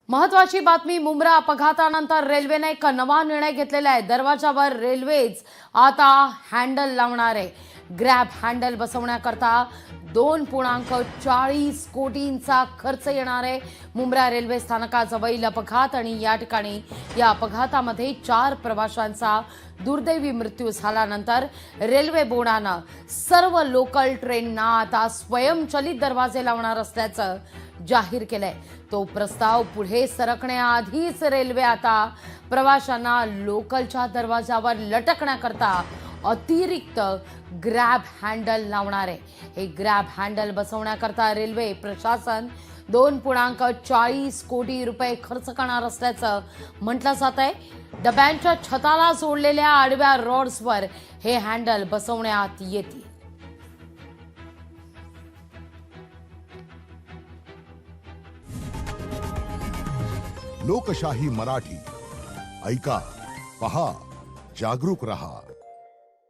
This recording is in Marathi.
महत्वाची बातमी मुंब्रा अपघातानंतर रेल्वेने एक नवा निर्णय घेतलेला आहे। दरवाजावर रेल्वेज आता हँडल लावणार आहे। ग्रॅब हँडल बसवण्याकरता 2.40 कोटींचा खर्च येणार आहे। मुंब्रा रेल्वे स्थानकाजवळील अपघात आणि या अपघातामध्ये 4 प्रवाशांचा दुर्दैवी मृत्यू झाल्यानंतर रेल्वे बोर्डानं सर्व लोकल ट्रेनना आता स्वयंचलित दरवाजे लावणार असल्याचं जाहीर केलंय। तो प्रस्ताव पुढे सरकण्याआधीच रेल्वे आता प्रवाशांना लोकलच्या दरवाजावर लटकण्याकरता अतिरिक्त ग्रॅब हँडल लावणार आहे। हे ग्रॅब हँडल बसवण्याकरता रेल्वे प्रशासन 2.40 कोटी रुपये खर्च करणार असल्याचं म्हटलं जात आहे। डब्यांच्या छताला जोडलेल्या आडव्या रॉड्सवर हे हँडल बसवण्यात येतील। लोकशाही मराठी ऐका, पहा, जागरूक रहा।